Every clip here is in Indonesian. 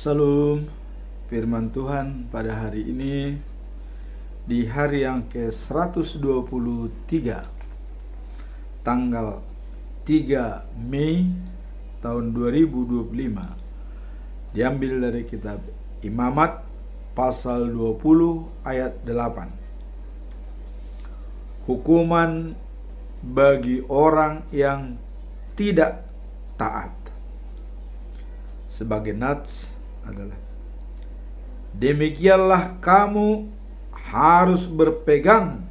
Salam firman Tuhan pada hari ini di hari yang ke-123 tanggal 3 Mei tahun 2025, diambil dari kitab Imamat pasal 20 ayat 8. Hukuman bagi orang yang tidak taat. Sebagai nats adalah, demikianlah kamu harus berpegang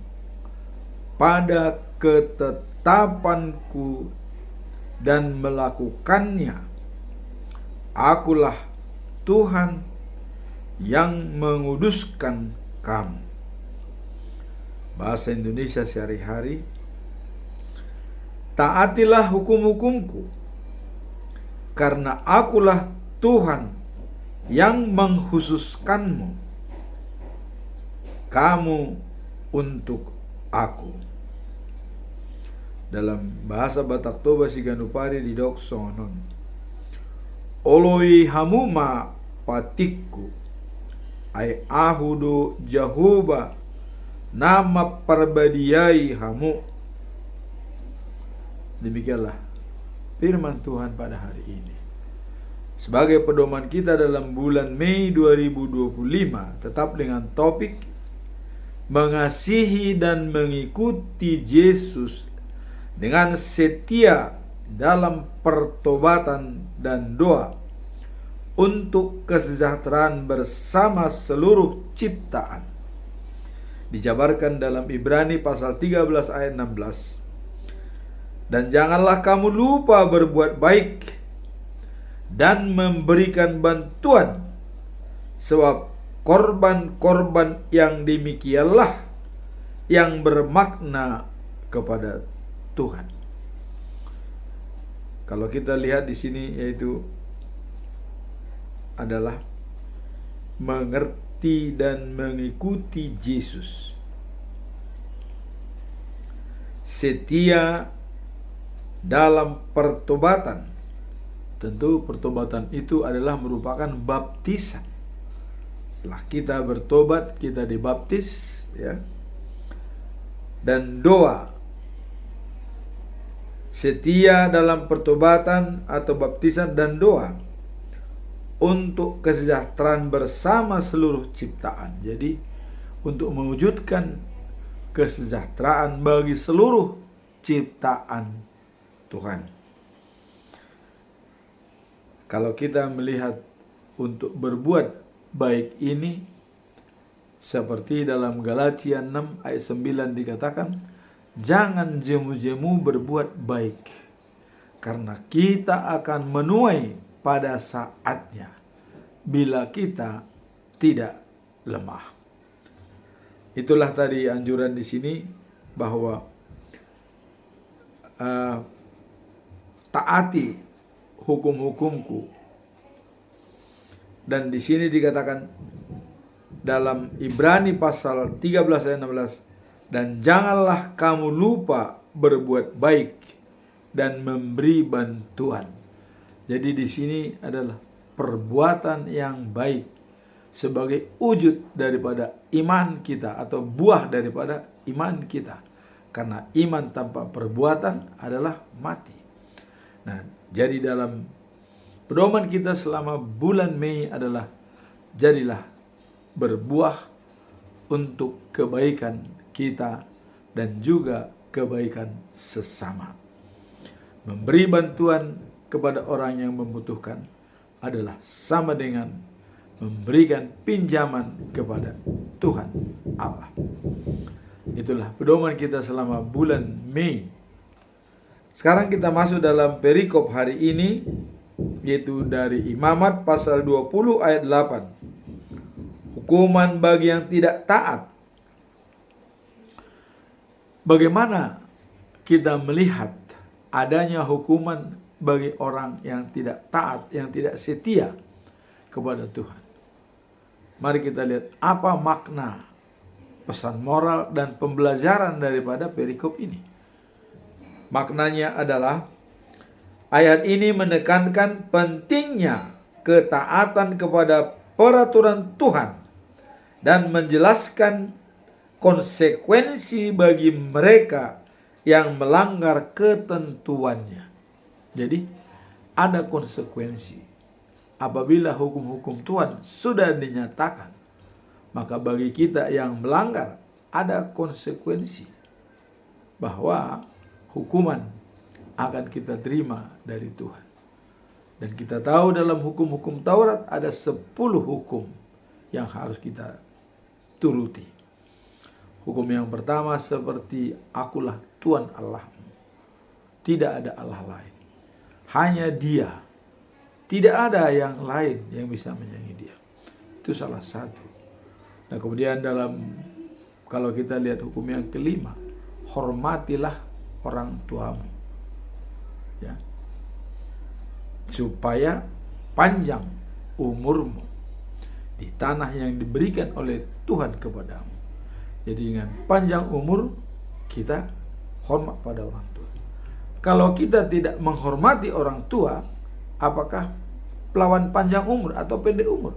pada ketetapanku dan melakukannya. Akulah Tuhan yang menguduskan kamu. Bahasa Indonesia sehari-hari, taatilah hukum-hukumku, karena akulah Tuhan yang mengkhususkanmu, kamu untuk aku. Dalam bahasa Batak Toba Siganupari di Doksonon, oloi hamuma patikku, ai ahudo Jahoba nama perbadiai hamu. Demikianlah firman Tuhan pada hari ini. Sebagai pedoman kita dalam bulan Mei 2025, tetap dengan topik mengasihi dan mengikuti Yesus dengan setia dalam pertobatan dan doa untuk kesejahteraan bersama seluruh ciptaan. Dijabarkan dalam Ibrani pasal 13 ayat 16. Dan janganlah kamu lupa berbuat baik dan memberikan bantuan, sebab korban-korban yang demikianlah yang bermakna kepada Tuhan. Kalau kita lihat di sini, yaitu adalah mengerti dan mengikuti Yesus, setia dalam pertobatan. Tentu pertobatan itu adalah merupakan baptisan. Setelah kita bertobat, kita dibaptis, ya. Dan doa. Setia dalam pertobatan atau baptisan dan doa untuk kesejahteraan bersama seluruh ciptaan. Jadi untuk mewujudkan kesejahteraan bagi seluruh ciptaan Tuhan. Kalau kita melihat untuk berbuat baik ini, seperti dalam Galatia 6 ayat 9 dikatakan, jangan jemu-jemu berbuat baik, karena kita akan menuai pada saatnya bila kita tidak lemah. Itulah tadi anjuran di sini bahwa taati hukum-hukumku. Dan di sini dikatakan dalam Ibrani pasal 13 ayat 16, dan janganlah kamu lupa berbuat baik dan memberi bantuan. Jadi di sini adalah perbuatan yang baik sebagai wujud daripada iman kita atau buah daripada iman kita. Karena iman tanpa perbuatan adalah mati. Nah, jadi dalam pedoman kita selama bulan Mei adalah, jadilah berbuah untuk kebaikan kita dan juga kebaikan sesama. Memberi bantuan kepada orang yang membutuhkan adalah sama dengan memberikan pinjaman kepada Tuhan Allah. Itulah pedoman kita selama bulan Mei. Sekarang kita masuk dalam perikop hari ini, yaitu dari Imamat pasal 20 ayat 8. Hukuman bagi yang tidak taat. Bagaimana kita melihat adanya hukuman bagi orang yang tidak taat, yang tidak setia kepada Tuhan? Mari kita lihat apa makna pesan moral dan pembelajaran daripada perikop ini. Maknanya adalah, ayat ini menekankan pentingnya ketaatan kepada peraturan Tuhan dan menjelaskan konsekuensi bagi mereka yang melanggar ketentuannya. Jadi ada konsekuensi. Apabila hukum-hukum Tuhan sudah dinyatakan, maka bagi kita yang melanggar ada konsekuensi, bahwa hukuman akan kita terima dari Tuhan. Dan kita tahu dalam hukum-hukum Taurat ada 10 hukum yang harus kita turuti. Hukum yang pertama seperti akulah Tuhan Allahmu. Tidak ada Allah lain. Hanya Dia. Tidak ada yang lain yang bisa menyaingi Dia. Itu salah satu. Nah kemudian kalau kita lihat hukum yang kelima, hormatilah orang tuamu. Ya. Supaya panjang umurmu di tanah yang diberikan oleh Tuhan kepadamu. Jadi dengan panjang umur kita hormat pada orang tua. Kalau kita tidak menghormati orang tua, apakah lawan panjang umur atau pendek umur?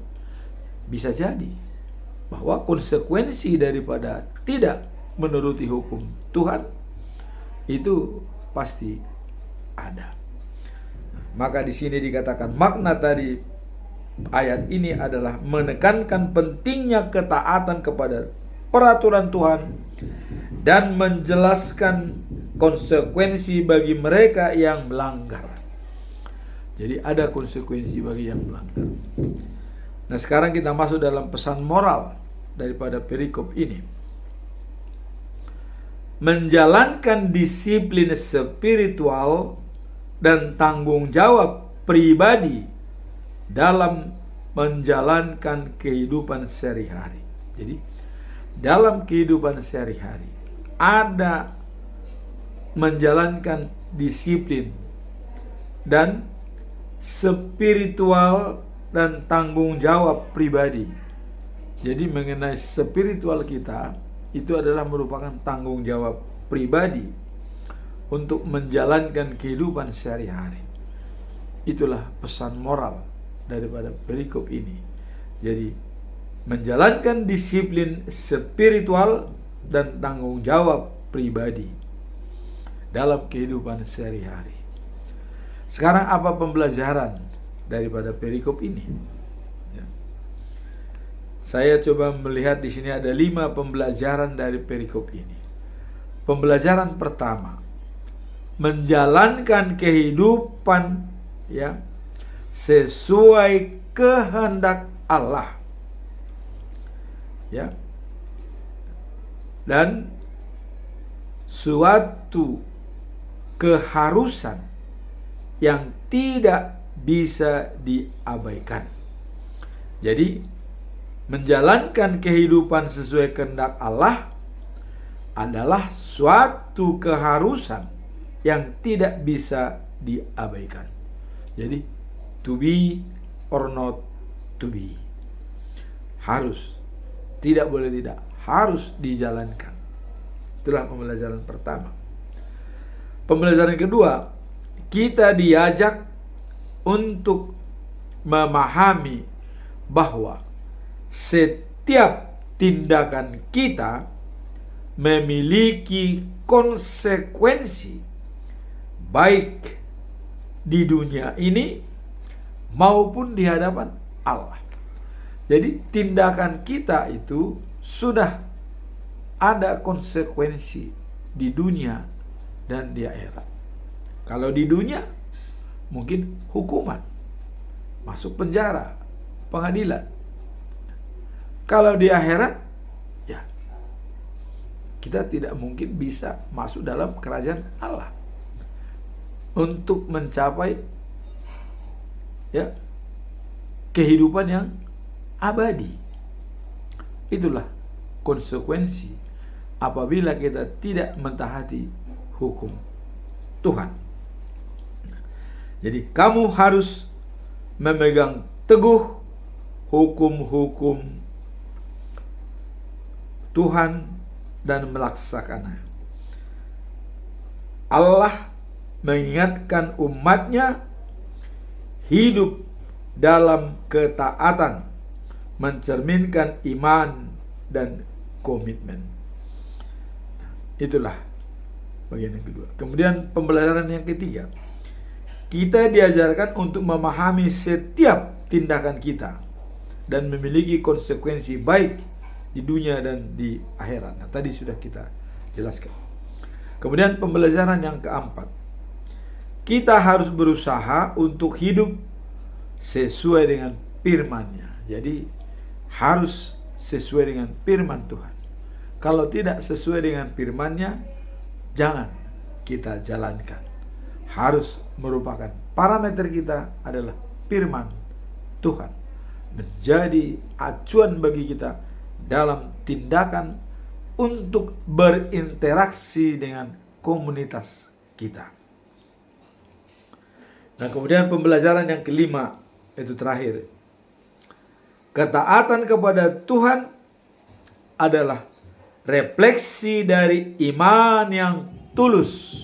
Bisa jadi bahwa konsekuensi daripada tidak menuruti hukum Tuhan itu pasti ada. Maka di sini dikatakan makna tadi ayat ini adalah menekankan pentingnya ketaatan kepada peraturan Tuhan dan menjelaskan konsekuensi bagi mereka yang melanggar. Jadi ada konsekuensi bagi yang melanggar. Nah sekarang kita masuk dalam pesan moral daripada perikop ini. Menjalankan disiplin spiritual dan tanggung jawab pribadi dalam menjalankan kehidupan sehari-hari. Jadi dalam kehidupan sehari-hari ada menjalankan disiplin dan spiritual dan tanggung jawab pribadi. Jadi mengenai spiritual kita itu adalah merupakan tanggung jawab pribadi untuk menjalankan kehidupan sehari-hari. Itulah pesan moral daripada perikop ini. Jadi menjalankan disiplin spiritual dan tanggung jawab pribadi dalam kehidupan sehari-hari. Sekarang apa pembelajaran daripada perikop ini? Ya. Saya coba melihat di sini ada 5 pembelajaran dari perikop ini. Pembelajaran pertama, menjalankan kehidupan ya sesuai kehendak Allah. Ya. Dan suatu keharusan yang tidak bisa diabaikan. Jadi menjalankan kehidupan sesuai kehendak Allah adalah suatu keharusan yang tidak bisa diabaikan. Jadi to be or not to be, harus, tidak boleh tidak, harus dijalankan. Itulah pembelajaran pertama. Pembelajaran kedua, kita diajak untuk memahami bahwa setiap tindakan kita memiliki konsekuensi baik di dunia ini maupun di hadapan Allah. Jadi tindakan kita itu sudah ada konsekuensi di dunia dan di akhirat. Kalau di dunia mungkin hukuman, masuk penjara, pengadilan. Kalau di akhirat ya kita tidak mungkin bisa masuk dalam kerajaan Allah untuk mencapai ya kehidupan yang abadi. Itulah konsekuensi apabila kita tidak mentaati hukum Tuhan. Jadi kamu harus memegang teguh hukum-hukum Tuhan dan melaksanakannya. Allah mengingatkan umatnya hidup dalam ketaatan, mencerminkan iman dan komitmen. Itulah bagian yang kedua. Kemudian pembelajaran yang ketiga, kita diajarkan untuk memahami setiap tindakan kita dan memiliki konsekuensi baik di dunia dan di akhirat. Nah, tadi sudah kita jelaskan. Kemudian pembelajaran yang keempat, kita harus berusaha untuk hidup sesuai dengan firman-Nya. Jadi harus sesuai dengan firman Tuhan. Kalau tidak sesuai dengan firman-Nya, jangan kita jalankan. Harus merupakan parameter kita adalah firman Tuhan, menjadi acuan bagi kita dalam tindakan untuk berinteraksi dengan komunitas kita. Nah, kemudian pembelajaran yang kelima, itu terakhir. Ketaatan kepada Tuhan adalah refleksi dari iman yang tulus,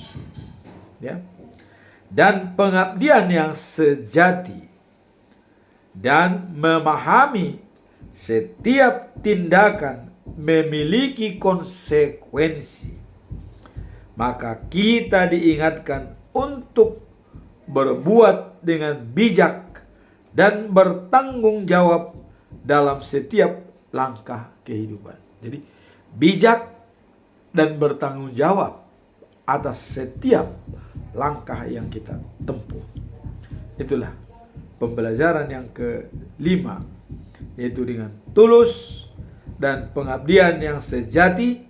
ya, dan pengabdian yang sejati, dan memahami setiap tindakan memiliki konsekuensi. Maka kita diingatkan untuk berbuat dengan bijak dan bertanggung jawab dalam setiap langkah kehidupan. Jadi bijak dan bertanggung jawab atas setiap langkah yang kita tempuh. Itulah pembelajaran yang kelima, yaitu dengan tulus dan pengabdian yang sejati,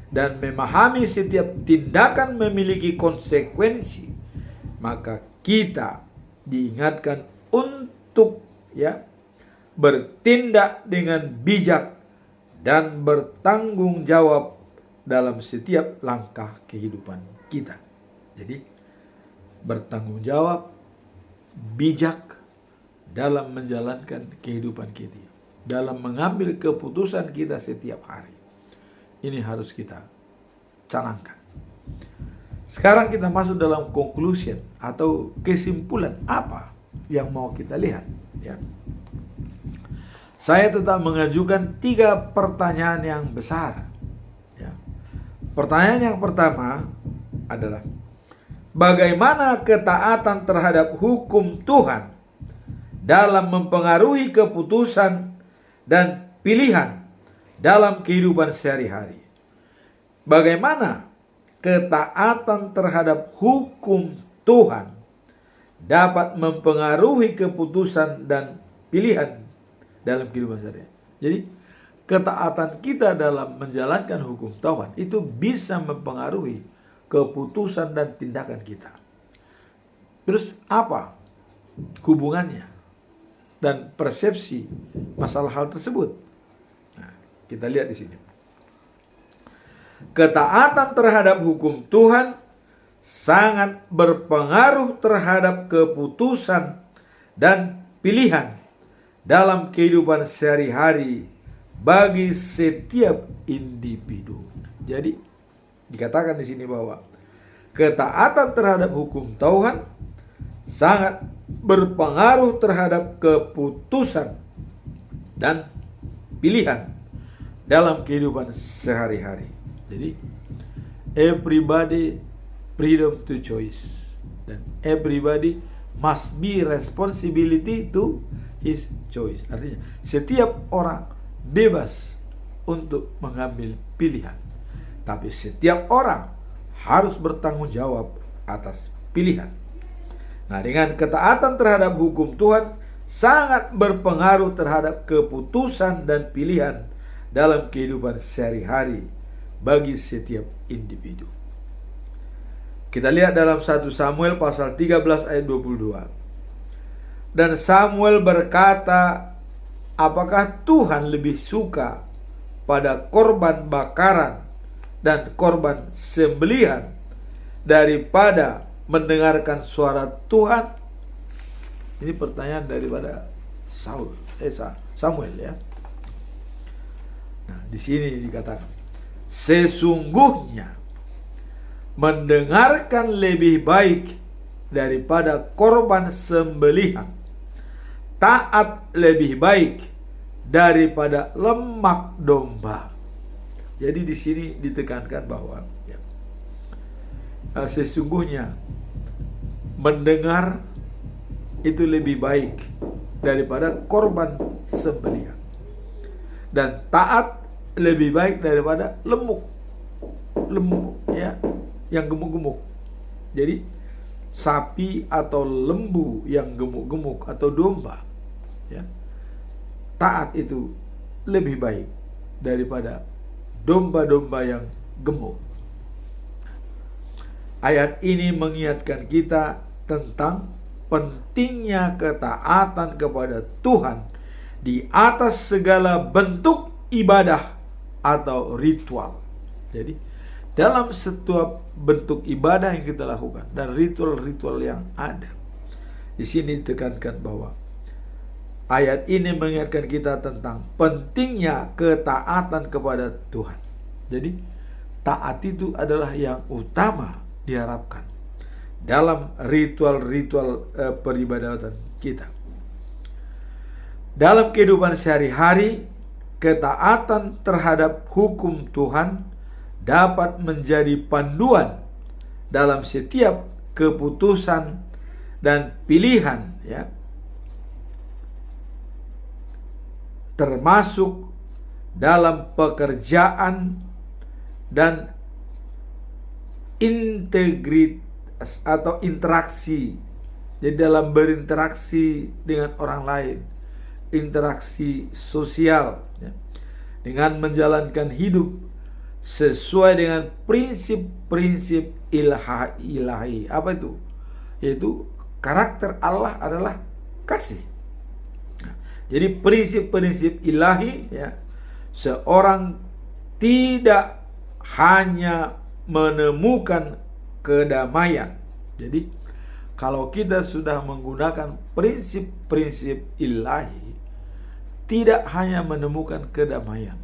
dan memahami setiap tindakan memiliki konsekuensi. Maka kita diingatkan untuk bertindak dengan bijak dan bertanggung jawab dalam setiap langkah kehidupan kita. Jadi bertanggung jawab, bijak dalam menjalankan kehidupan kita, dalam mengambil keputusan kita setiap hari. Ini harus kita canangkan. Sekarang kita masuk dalam conclusion atau kesimpulan apa yang mau kita lihat, ya. Saya tetap mengajukan 3 pertanyaan yang besar, ya. Pertanyaan yang pertama adalah, bagaimana ketaatan terhadap hukum Tuhan dalam mempengaruhi keputusan dan pilihan dalam kehidupan sehari-hari? Bagaimana ketaatan terhadap hukum Tuhan dapat mempengaruhi keputusan dan pilihan dalam kehidupan sehari-hari? Jadi ketaatan kita dalam menjalankan hukum Tuhan itu bisa mempengaruhi keputusan dan tindakan kita. Terus apa hubungannya dan persepsi masalah hal tersebut? Nah, kita lihat di sini. Ketaatan terhadap hukum Tuhan sangat berpengaruh terhadap keputusan dan pilihan dalam kehidupan sehari-hari bagi setiap individu. Jadi dikatakan di sini bahwa ketaatan terhadap hukum Tuhan sangat berpengaruh terhadap keputusan dan pilihan dalam kehidupan sehari-hari. Jadi everybody freedom to choice, dan everybody must be responsibility to his choice. Artinya setiap orang bebas untuk mengambil pilihan, tapi setiap orang harus bertanggung jawab atas pilihan. Nah, dengan ketaatan terhadap hukum Tuhan sangat berpengaruh terhadap keputusan dan pilihan dalam kehidupan sehari-hari bagi setiap individu. Kita lihat dalam 1 Samuel pasal 13 ayat 22. Dan Samuel berkata, apakah Tuhan lebih suka pada korban bakaran dan korban sembelihan daripada mendengarkan suara Tuhan? Ini pertanyaan daripada Samuel, ya. Nah, di sini dikatakan, sesungguhnya mendengarkan lebih baik daripada korban sembelihan, taat lebih baik daripada lemak domba. Jadi di sini ditekankan bahwa sesungguhnya mendengar itu lebih baik daripada korban sembelihan, dan taat lebih baik daripada lemuk ya, yang gemuk-gemuk. Jadi sapi atau lembu yang gemuk-gemuk atau domba ya, taat itu lebih baik daripada domba-domba yang gemuk. Ayat ini mengingatkan kita tentang pentingnya ketaatan kepada Tuhan di atas segala bentuk ibadah atau ritual. Jadi dalam setiap bentuk ibadah yang kita lakukan dan ritual-ritual yang ada, di sini ditekankan bahwa ayat ini mengingatkan kita tentang pentingnya ketaatan kepada Tuhan. Jadi taat itu adalah yang utama diharapkan dalam ritual-ritual peribadatan kita. Dalam kehidupan sehari-hari, ketaatan terhadap hukum Tuhan dapat menjadi panduan dalam setiap keputusan dan pilihan ya, termasuk dalam pekerjaan dan integritas atau interaksi. Jadi dalam berinteraksi dengan orang lain, interaksi sosial ya, dengan menjalankan hidup sesuai dengan prinsip-prinsip ilahi. Apa itu? Yaitu karakter Allah adalah kasih. Jadi prinsip-prinsip ilahi ya, seorang tidak hanya menemukan kedamaian. Jadi kalau kita sudah menggunakan prinsip-prinsip ilahi, tidak hanya menemukan kedamaian,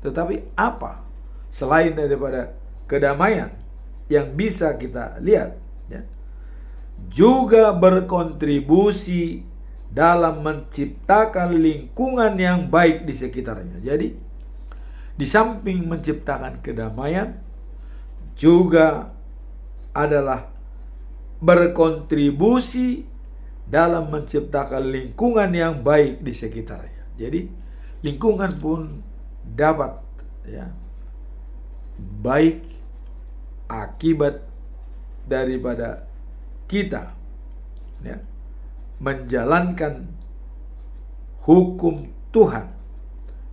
tetapi apa selain daripada kedamaian yang bisa kita lihat ya, juga berkontribusi dalam menciptakan lingkungan yang baik di sekitarnya. Jadi di samping menciptakan kedamaian, juga adalah berkontribusi dalam menciptakan lingkungan yang baik di sekitarnya. Jadi lingkungan pun dapat ya, baik akibat daripada kita ya, menjalankan hukum Tuhan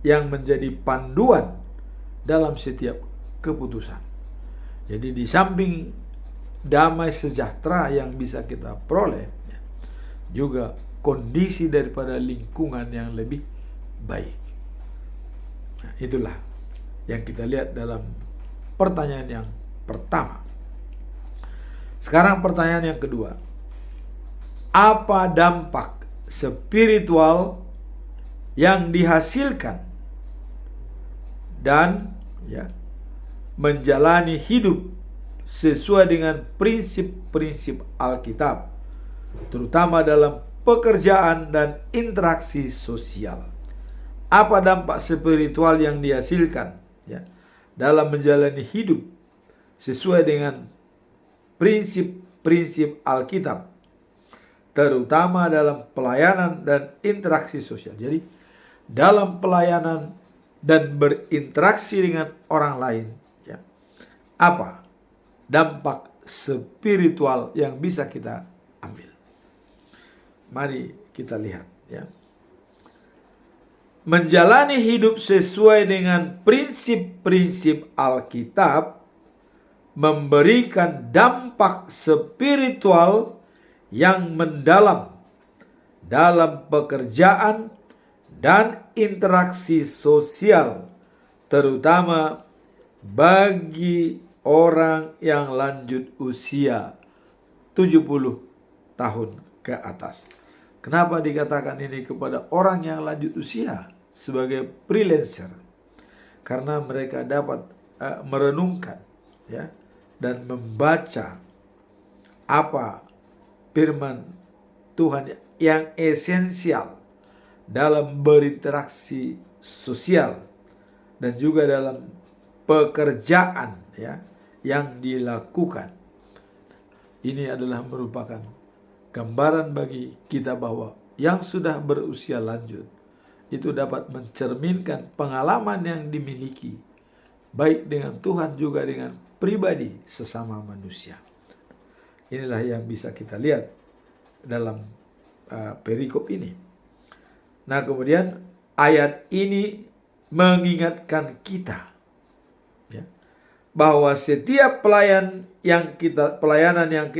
yang menjadi panduan dalam setiap keputusan. Jadi di samping damai sejahtera yang bisa kita peroleh, juga kondisi daripada lingkungan yang lebih baik. Nah, itulah yang kita lihat dalam pertanyaan yang pertama. Sekarang pertanyaan yang kedua. Apa dampak spiritual yang dihasilkan dan ya, menjalani hidup sesuai dengan prinsip-prinsip Alkitab, terutama dalam pekerjaan dan interaksi sosial? Apa dampak spiritual yang dihasilkan ya, dalam menjalani hidup sesuai dengan prinsip-prinsip Alkitab, terutama dalam pelayanan dan interaksi sosial? Jadi dalam pelayanan dan berinteraksi dengan orang lain ya, apa dampak spiritual yang bisa kita ambil? Mari kita lihat ya. Menjalani hidup sesuai dengan prinsip-prinsip Alkitab memberikan dampak spiritual yang mendalam dalam pekerjaan dan interaksi sosial, terutama bagi orang yang lanjut usia 70 tahun ke atas. Kenapa dikatakan ini kepada orang yang lanjut usia sebagai freelancer? Karena mereka dapat merenungkan ya, dan membaca apa firman Tuhan yang esensial dalam berinteraksi sosial dan juga dalam pekerjaan ya yang dilakukan. Ini adalah merupakan gambaran bagi kita bahwa yang sudah berusia lanjut itu dapat mencerminkan pengalaman yang dimiliki baik dengan Tuhan juga dengan pribadi sesama manusia. Inilah yang bisa kita lihat dalam perikop ini. Nah, kemudian ayat ini mengingatkan kita ya, bahwa setiap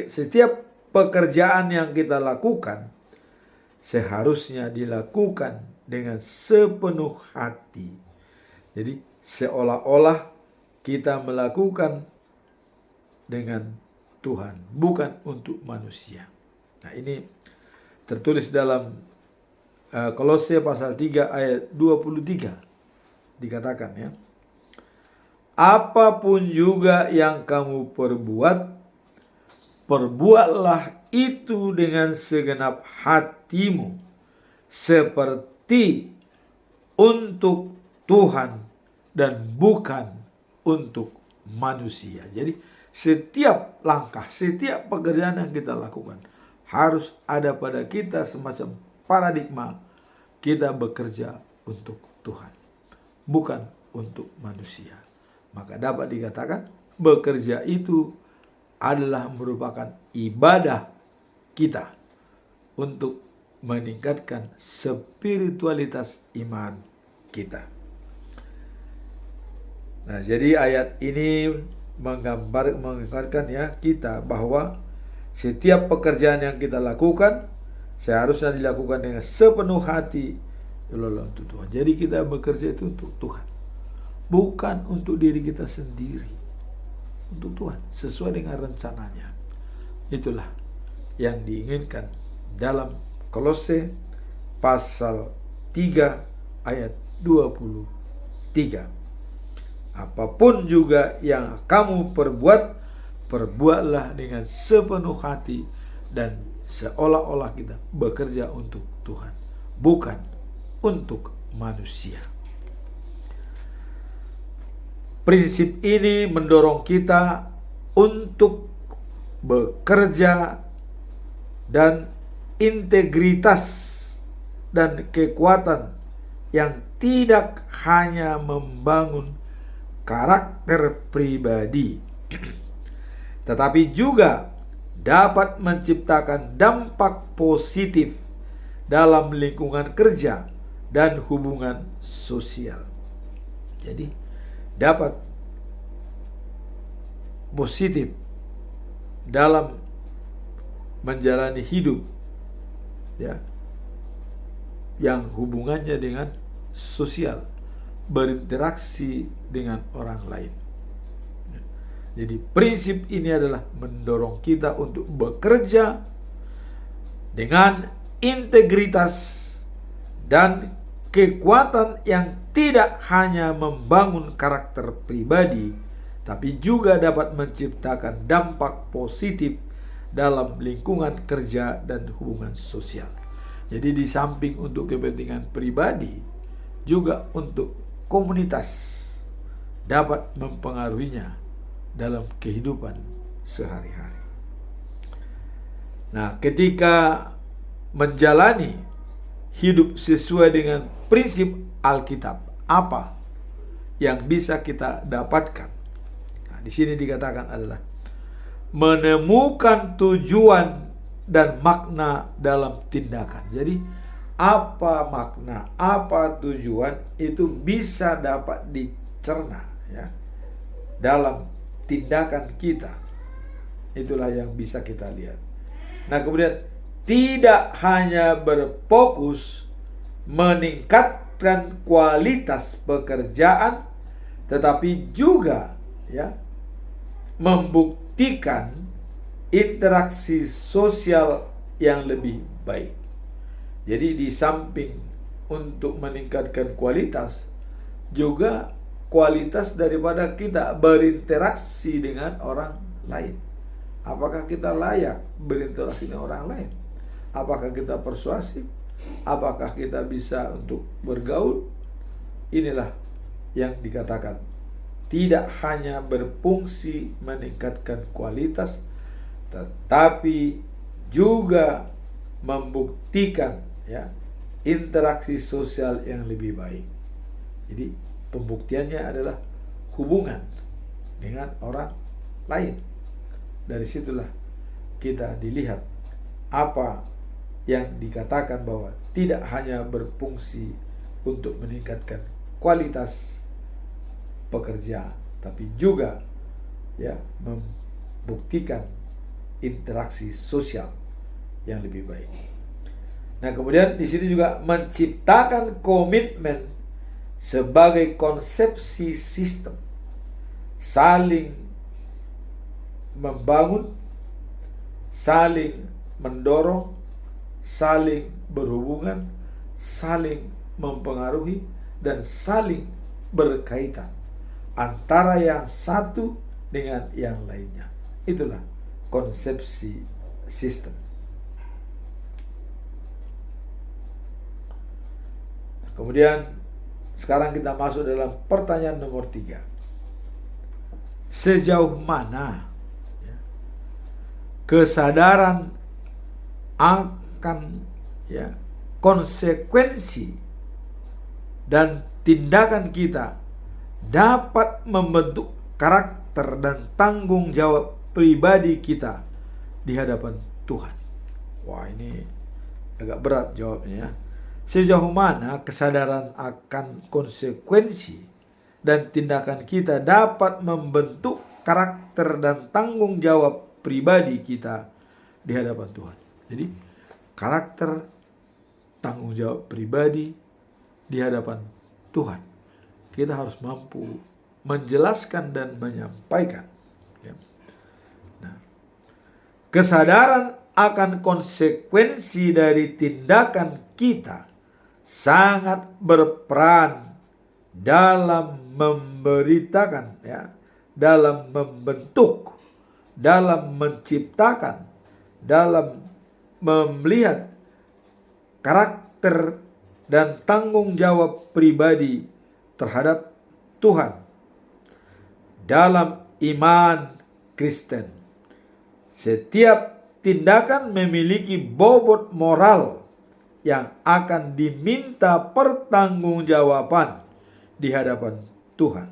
setiap pekerjaan yang kita lakukan seharusnya dilakukan dengan sepenuh hati. Jadi seolah-olah kita melakukan dengan Tuhan, bukan untuk manusia. Nah, ini tertulis dalam Kolose pasal 3 ayat 23. Dikatakan ya, apapun juga yang kamu perbuatlah itu dengan segenap hatimu, seperti untuk Tuhan dan bukan untuk manusia. Jadi setiap langkah, setiap pekerjaan yang kita lakukan harus ada pada kita semacam paradigma kita bekerja untuk Tuhan, bukan untuk manusia. Maka dapat dikatakan bekerja itu adalah merupakan ibadah kita untuk meningkatkan spiritualitas iman kita. Nah, jadi ayat ini menggambarkan ya kita bahwa setiap pekerjaan yang kita lakukan seharusnya dilakukan dengan sepenuh hati untuk Tuhan. Jadi kita bekerja itu untuk Tuhan, bukan untuk diri kita sendiri, untuk Tuhan sesuai dengan rencananya. Itulah yang diinginkan dalam Kolose pasal 3 ayat 23. Apapun juga yang kamu perbuatlah dengan sepenuh hati dan seolah-olah kita bekerja untuk Tuhan, bukan untuk manusia. Prinsip ini mendorong kita untuk bekerja dan integritas dan kekuatan yang tidak hanya membangun karakter pribadi, tetapi juga dapat menciptakan dampak positif dalam lingkungan kerja dan hubungan sosial. Jadi dapat positif dalam menjalani hidup ya yang hubungannya dengan sosial, berinteraksi dengan orang lain. Jadi prinsip ini adalah mendorong kita untuk bekerja dengan integritas dan kekuatan yang tidak hanya membangun karakter pribadi, tapi juga dapat menciptakan dampak positif dalam lingkungan kerja dan hubungan sosial. Jadi di samping untuk kepentingan pribadi, juga untuk komunitas dapat mempengaruhinya dalam kehidupan sehari-hari. Nah, ketika menjalani hidup sesuai dengan prinsip Alkitab, apa yang bisa kita dapatkan? Nah, di sini dikatakan adalah menemukan tujuan dan makna dalam tindakan. Jadi apa makna, apa tujuan itu bisa dapat dicerna ya dalam tindakan kita. Itulah yang bisa kita lihat. Nah, kemudian tidak hanya berfokus meningkatkan kualitas pekerjaan, tetapi juga ya membuktikan interaksi sosial yang lebih baik. Jadi di samping untuk meningkatkan kualitas, juga kualitas daripada kita berinteraksi dengan orang lain. Apakah kita layak berinteraksi dengan orang lain? Apakah kita persuasif? Apakah kita bisa untuk bergaul? Inilah yang dikatakan tidak hanya berfungsi meningkatkan kualitas, tetapi juga membuktikan interaksi sosial yang lebih baik. Jadi pembuktiannya adalah hubungan dengan orang lain. Dari situlah kita dilihat apa yang dikatakan bahwa tidak hanya berfungsi untuk meningkatkan kualitas pekerja, tapi juga membuktikan interaksi sosial yang lebih baik. Nah, kemudian di sini juga menciptakan komitmen sebagai konsepsi sistem, saling membangun, saling mendorong, saling berhubungan, saling mempengaruhi, dan saling berkaitan antara yang satu dengan yang lainnya. Itulah konsepsi sistem. Kemudian sekarang kita masuk dalam pertanyaan nomor 3. Sejauh mana kesadaran akan konsekuensi dan tindakan kita dapat membentuk karakter dan tanggung jawab pribadi kita di hadapan Tuhan? Wah, ini agak berat jawabnya. Sejauh mana kesadaran akan konsekuensi dan tindakan kita dapat membentuk karakter dan tanggung jawab pribadi kita di hadapan Tuhan. Jadi karakter, tanggung jawab pribadi di hadapan Tuhan. Kita harus mampu menjelaskan dan menyampaikan. Nah, kesadaran akan konsekuensi dari tindakan kita sangat berperan dalam memberitakan, dalam membentuk, dalam menciptakan, dalam melihat karakter dan tanggung jawab pribadi terhadap Tuhan. Dalam iman Kristen, setiap tindakan memiliki bobot moral yang akan diminta pertanggungjawaban di hadapan Tuhan.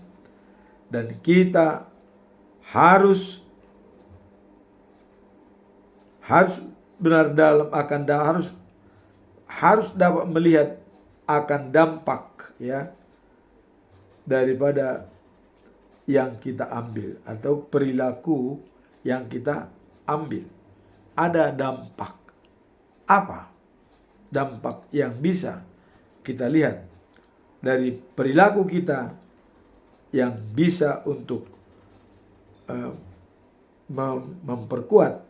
Dan kita harus benar dalam harus dapat melihat akan dampak daripada yang kita ambil atau perilaku yang kita ambil. Ada dampak apa? Dampak yang bisa kita lihat dari perilaku kita yang bisa untuk memperkuat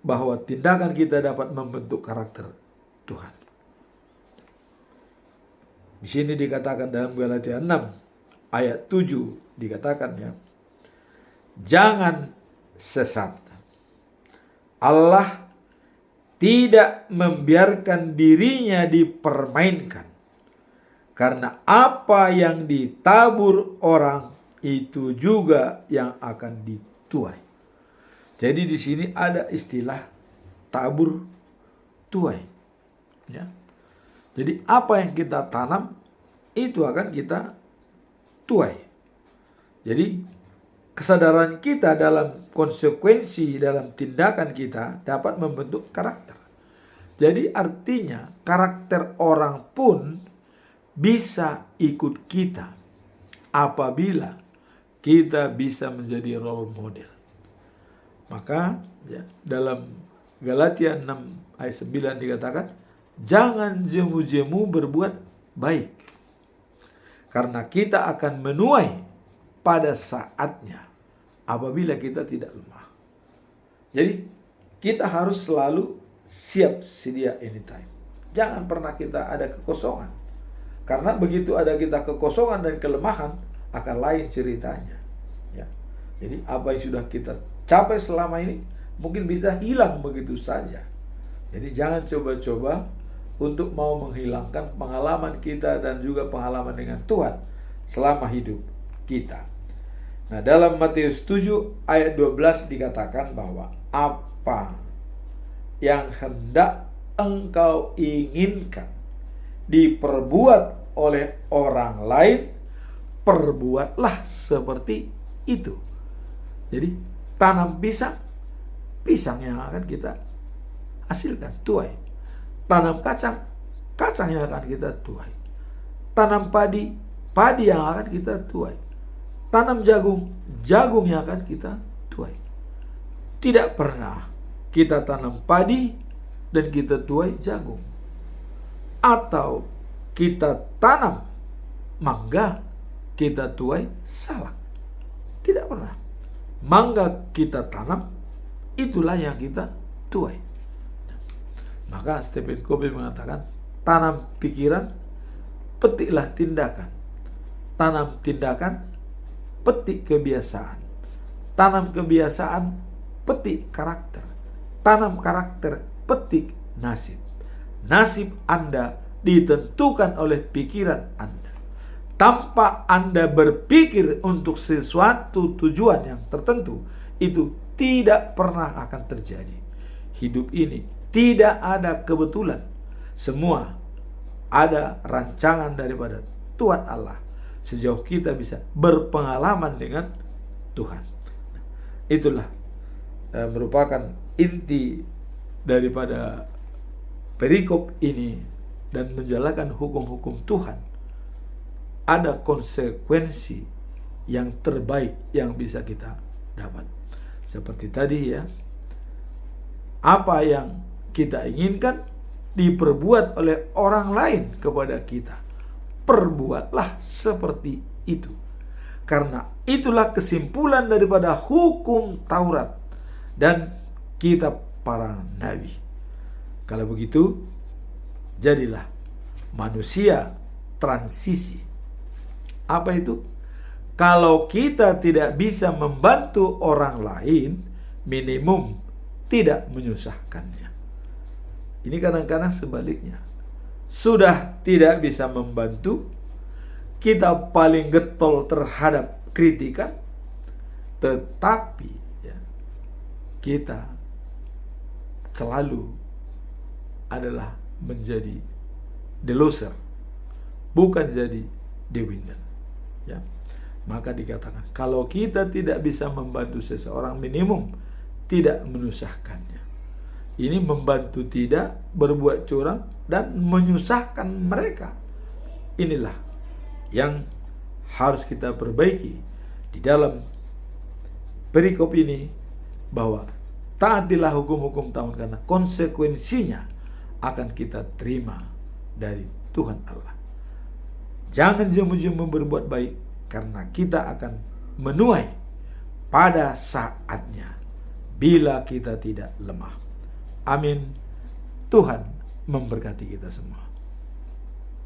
bahwa tindakan kita dapat membentuk karakter Tuhan. Di sini dikatakan dalam Galatia 6 ayat 7 dikatakan jangan sesat. Allah tidak membiarkan dirinya dipermainkan, karena apa yang ditabur orang itu juga yang akan dituai. Jadi di sini ada istilah tabur tuai. Jadi apa yang kita tanam itu akan kita tuai. Jadi kesadaran kita dalam konsekuensi dalam tindakan kita dapat membentuk karakter. Jadi artinya karakter orang pun bisa ikut kita apabila kita bisa menjadi role model. Maka dalam Galatia 6 ayat 9 dikatakan, jangan jemu-jemu berbuat baik, karena kita akan menuai pada saatnya apabila kita tidak lemah. Jadi kita harus selalu siap sedia anytime. Jangan pernah kita ada kekosongan, karena begitu ada kita kekosongan dan kelemahan akan lain ceritanya. Jadi apa yang sudah kita capai selama ini mungkin bisa hilang begitu saja. Jadi jangan coba-coba untuk mau menghilangkan pengalaman kita dan juga pengalaman dengan Tuhan selama hidup kita. Nah, dalam Matius 7 ayat 12 dikatakan bahwa apa yang hendak engkau inginkan diperbuat oleh orang lain, perbuatlah seperti itu. Jadi tanam pisang, pisang yang akan kita hasilkan tuai. Tanam kacang, kacang yang akan kita tuai. Tanam padi, padi yang akan kita tuai. Tanam jagung, jagung yang akan kita tuai. Tidak pernah kita tanam padi dan kita tuai jagung. Atau kita tanam mangga, kita tuai salak. Tidak pernah. Mangga kita tanam, itulah yang kita tuai. Maka Stephen Covey mengatakan, tanam pikiran, petiklah tindakan. Tanam tindakan, petik kebiasaan. Tanam kebiasaan, petik karakter. Tanam karakter, petik nasib. Nasib Anda ditentukan oleh pikiran Anda. Tanpa Anda berpikir untuk sesuatu tujuan yang tertentu, itu tidak pernah akan terjadi. Hidup ini tidak ada kebetulan. Semua ada rancangan daripada Tuhan Allah. Sejauh kita bisa berpengalaman dengan Tuhan. Itulah merupakan inti daripada perikop ini, dan menjalankan hukum-hukum Tuhan. Ada konsekuensi yang terbaik yang bisa kita dapat. Seperti tadi ya, apa yang kita inginkan diperbuat oleh orang lain kepada kita, perbuatlah seperti itu. Karena itulah kesimpulan daripada hukum Taurat dan kitab para nabi. Kalau begitu, jadilah manusia transisi. Apa itu? Kalau kita tidak bisa membantu orang lain, minimum tidak menyusahkannya. Ini kadang-kadang sebaliknya. Sudah tidak bisa membantu, kita paling getol terhadap kritikan, tetapi ya, kita selalu adalah menjadi the loser, bukan jadi the winner. Ya. Maka dikatakan, kalau kita tidak bisa membantu seseorang, minimum tidak menyusahkannya. Ini membantu tidak, berbuat curang, dan menyusahkan mereka. Inilah yang harus kita perbaiki di dalam perikop ini, bahwa taatilah hukum-hukum Tuhan, karena konsekuensinya akan kita terima dari Tuhan Allah. Jangan jemu-jemu berbuat baik, karena kita akan menuai pada saatnya bila kita tidak lemah. Amin. Tuhan memberkati kita semua.